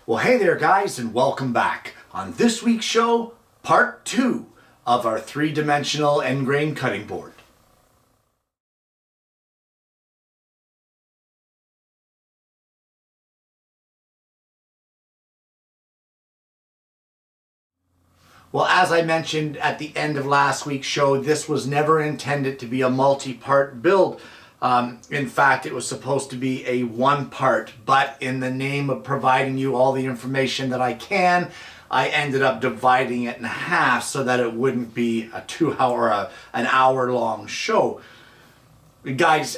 Well, hey there guys, and welcome back. On this week's show, part 2 of our 3-dimensional end grain cutting board. Well, as I mentioned at the end of last week's show, this was never intended to be a multi-part build. In fact, it was supposed to be a one-part, but in the name of providing you all the information that I can, I ended up dividing it in half so that it wouldn't be a 2-hour, an hour-long show. Guys,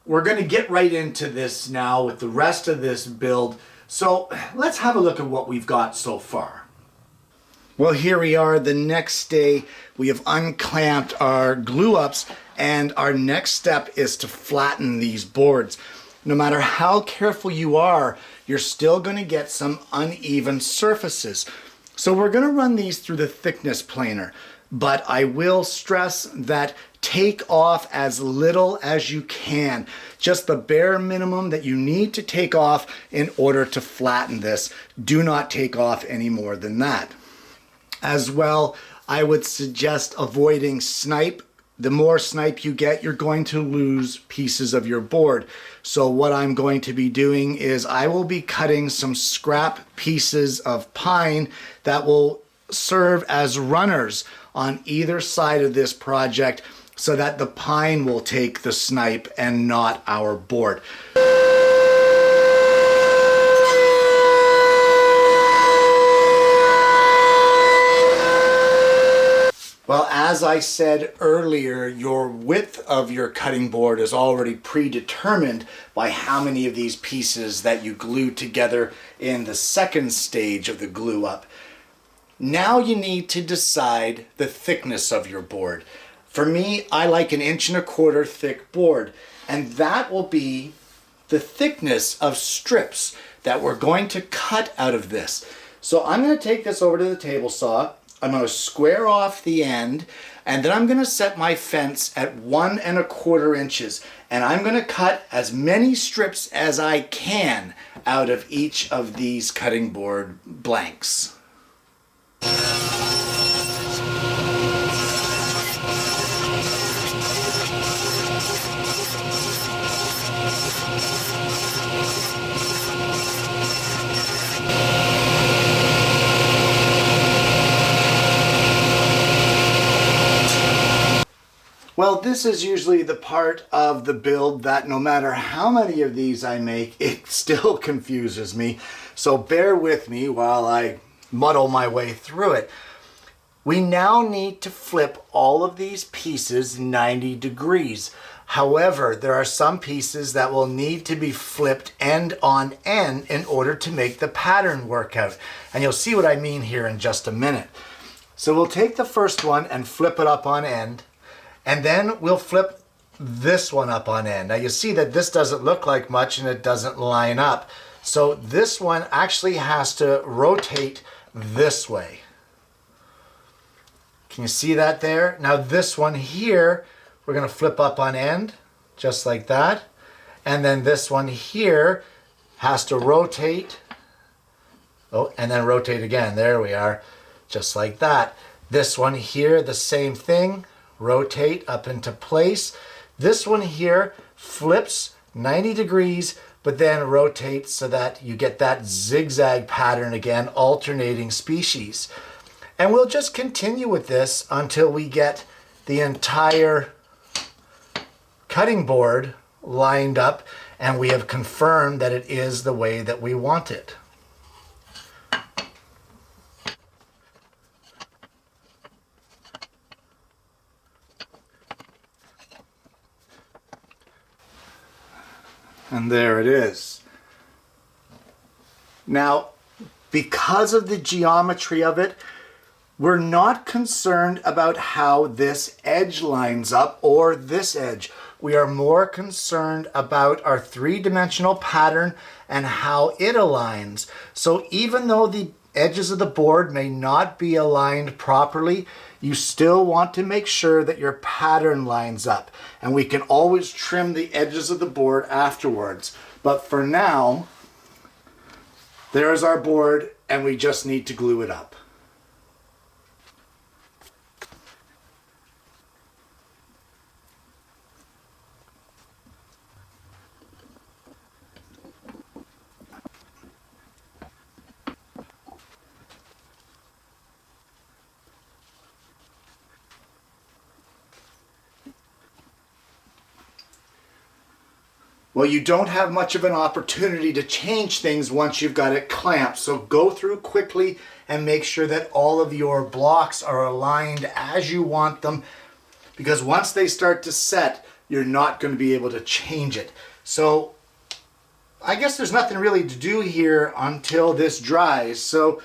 we're going to get right into this now with the rest of this build. So let's have a look at what we've got so far. Well, here we are the next day. We have unclamped our glue ups, and our next step is to flatten these boards. No matter how careful you are, you're still going to get some uneven surfaces. So we're going to run these through the thickness planer, but I will stress that take off as little as you can. Just the bare minimum that you need to take off in order to flatten this. Do not take off any more than that. As well, I would suggest avoiding snipe. The more snipe you get, you're going to lose pieces of your board. So what I'm going to be doing is I will be cutting some scrap pieces of pine that will serve as runners on either side of this project so that the pine will take the snipe and not our board. Well, as I said earlier, your width of your cutting board is already predetermined by how many of these pieces that you glue together in the second stage of the glue up. Now you need to decide the thickness of your board. For me, I like 1.25 inch thick board, and that will be the thickness of strips that we're going to cut out of this. So I'm going to take this over to the table saw. I'm going to square off the end, and then I'm going to set my fence at 1.25 inches, and I'm going to cut as many strips as I can out of each of these cutting board blanks. Well, this is usually the part of the build that no matter how many of these I make, it still confuses me. So bear with me while I muddle my way through it. We now need to flip all of these pieces 90 degrees. However, there are some pieces that will need to be flipped end on end in order to make the pattern work out. And you'll see what I mean here in just a minute. So we'll take the first one and flip it up on end. And then we'll flip this one up on end. Now you see that this doesn't look like much and it doesn't line up. So this one actually has to rotate this way. Can you see that there? Now this one here, we're going to flip up on end, just like that. And then this one here has to rotate. Oh, and then rotate again. There we are, just like that. This one here, the same thing. Rotate up into place. This one here flips 90 degrees, but then rotates so that you get that zigzag pattern again, alternating species. And we'll just continue with this until we get the entire cutting board lined up and we have confirmed that it is the way that we want it. And there it is. Now, because of the geometry of it, we're not concerned about how this edge lines up or this edge. We are more concerned about our 3-dimensional pattern and how it aligns. So even though the edges of the board may not be aligned properly, you still want to make sure that your pattern lines up. And we can always trim the edges of the board afterwards. But for now, There's our board, and we just need to glue it up. Well, you don't have much of an opportunity to change things once you've got it clamped. So go through quickly and make sure that all of your blocks are aligned as you want them, because once they start to set, you're not going to be able to change it. So I guess there's nothing really to do here until this dries. So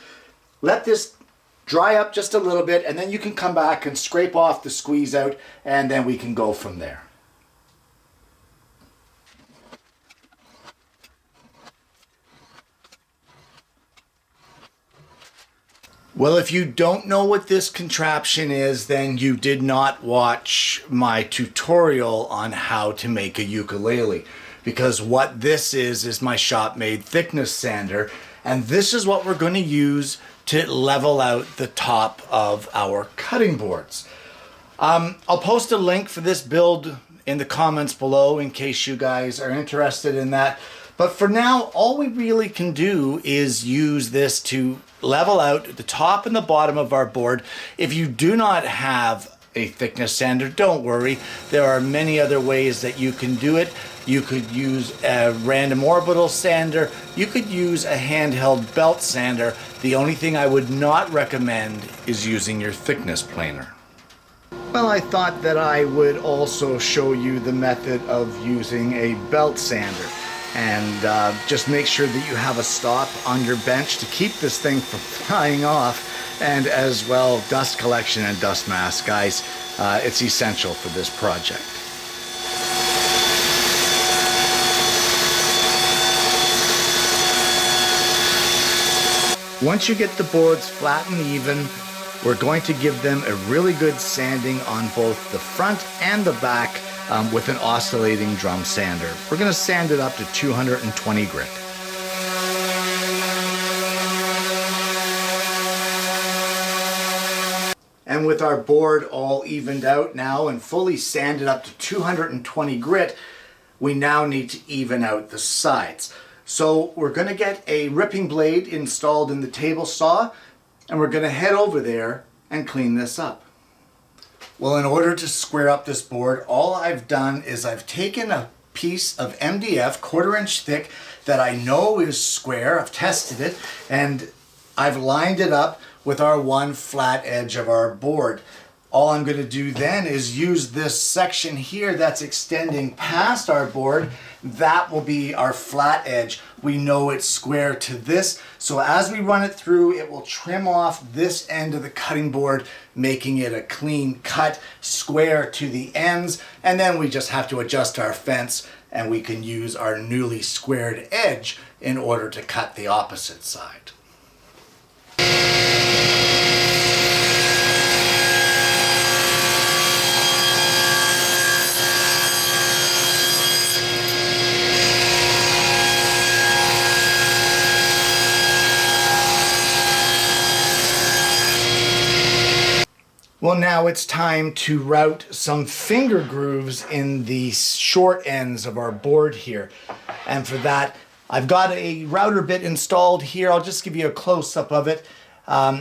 let this dry up just a little bit, and then you can come back and scrape off the squeeze out, and then we can go from there. Well, if you don't know what this contraption is, then you did not watch my tutorial on how to make a ukulele. Because what this is my shop-made thickness sander, and this is what we're going to use to level out the top of our cutting boards. I'll post a link for this build in the comments below in case you guys are interested in that. But for now, all we really can do is use this to level out the top and the bottom of our board. If you do not have a thickness sander, don't worry. There are many other ways that you can do it. You could use a random orbital sander. You could use a handheld belt sander. The only thing I would not recommend is using your thickness planer. Well, I thought that I would also show you the method of using a belt sander. And just make sure that you have a stop on your bench to keep this thing from flying off, and as well dust collection and dust mask, guys. It's essential for this project. Once you get the boards flat and even, we're going to give them a really good sanding on both the front and the back with an oscillating drum sander. We're going to sand it up to 220 grit. And with our board all evened out now and fully sanded up to 220 grit, we now need to even out the sides. So we're going to get a ripping blade installed in the table saw, and we're going to head over there and clean this up. Well, in order to square up this board, all I've done is I've taken a piece of MDF, 1/4 inch thick, that I know is square. I've tested it, and I've lined it up with our one flat edge of our board. All I'm going to do then is use this section here that's extending past our board. That will be our flat edge. We know it's square to this, so as we run it through, it will trim off this end of the cutting board, making it a clean cut, square to the ends, and then we just have to adjust our fence, and we can use our newly squared edge in order to cut the opposite side. Well, now it's time to route some finger grooves in the short ends of our board here. And for that, I've got a router bit installed here. I'll just give you a close-up of it.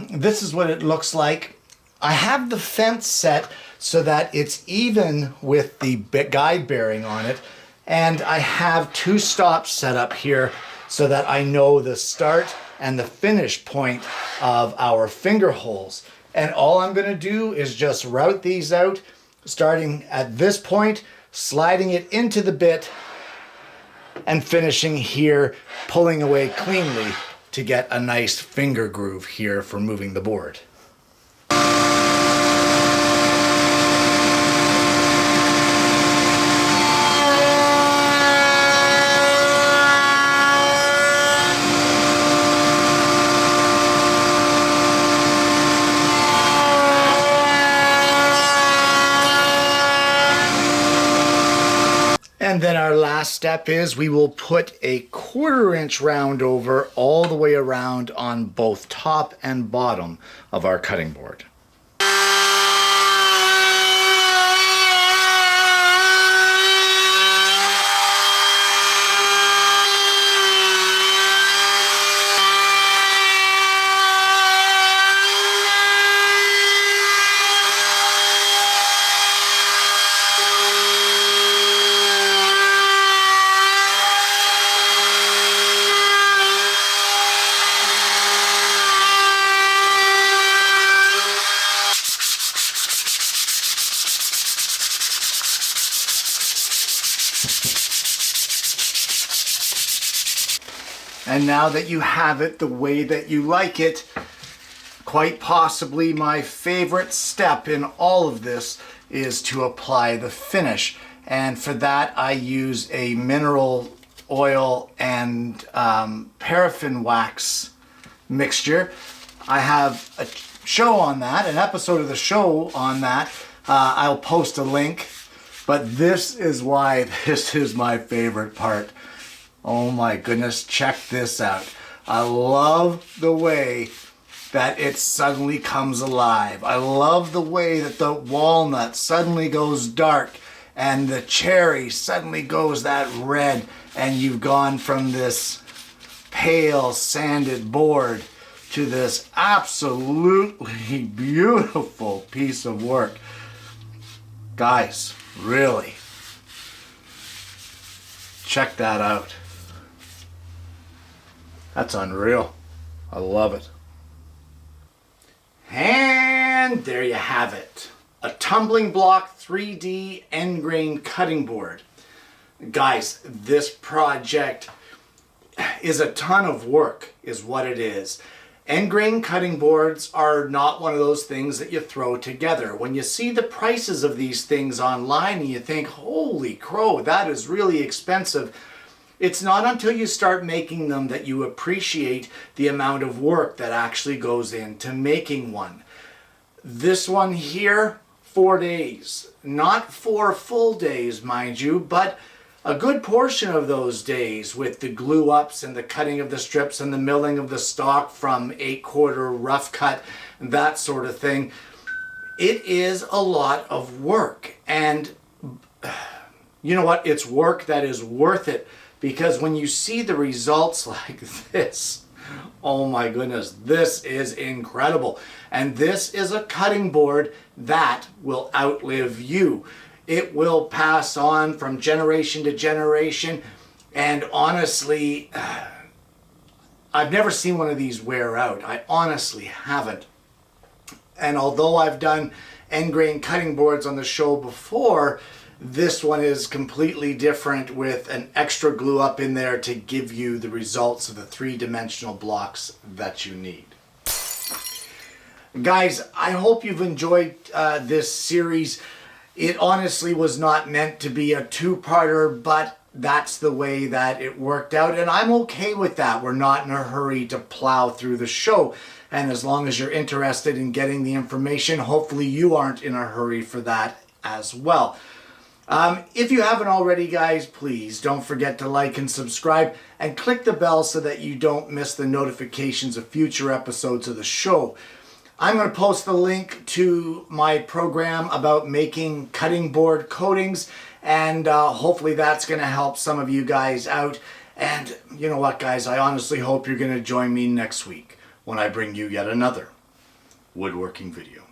This is what it looks like. I have the fence set so that it's even with the guide bearing on it. And I have 2 stops set up here so that I know the start and the finish point of our finger holes. And all I'm going to do is just route these out, starting at this point, sliding it into the bit, and finishing here, pulling away cleanly to get a nice finger groove here for moving the board. And then our last step is we will put a 1/4 inch round over all the way around on both top and bottom of our cutting board. And now that you have it the way that you like it, quite possibly my favorite step in all of this is to apply the finish. And for that I use a mineral oil and paraffin wax mixture. I have a show on that, an episode of the show on that. I'll post a link, but this is why this is my favorite part. Oh my goodness, check this out. I love the way that it suddenly comes alive. I love the way that the walnut suddenly goes dark and the cherry suddenly goes that red, and you've gone from this pale sanded board to this absolutely beautiful piece of work. Guys, really, check that out. That's unreal. I love it. And there you have it. A tumbling block 3D end grain cutting board. Guys, this project is a ton of work, is what it is. End grain cutting boards are not one of those things that you throw together. When you see the prices of these things online and you think, holy crow, that is really expensive, it's not until you start making them that you appreciate the amount of work that actually goes into making one. This one here, 4 days. Not 4 full days, mind you, but a good portion of those days with the glue ups and the cutting of the strips and the milling of the stock from 8/4 rough cut and that sort of thing. It is a lot of work, and you know what? It's work that is worth it. Because when you see the results like this, oh my goodness, this is incredible. And this is a cutting board that will outlive you. It will pass on from generation to generation. And honestly, I've never seen one of these wear out. I honestly haven't. And although I've done end grain cutting boards on the show before, this one is completely different with an extra glue up in there to give you the results of the 3-dimensional blocks that you need. Guys, I hope you've enjoyed this series. It honestly was not meant to be a 2-parter, but that's the way that it worked out, and I'm okay with that. We're not in a hurry to plow through the show, and as long as you're interested in getting the information, hopefully you aren't in a hurry for that as well. If you haven't already, guys, please don't forget to like and subscribe and click the bell so that you don't miss the notifications of future episodes of the show. I'm going to post the link to my program about making cutting board coatings, and hopefully that's going to help some of you guys out. And you know what, guys, I honestly hope you're going to join me next week when I bring you yet another woodworking video.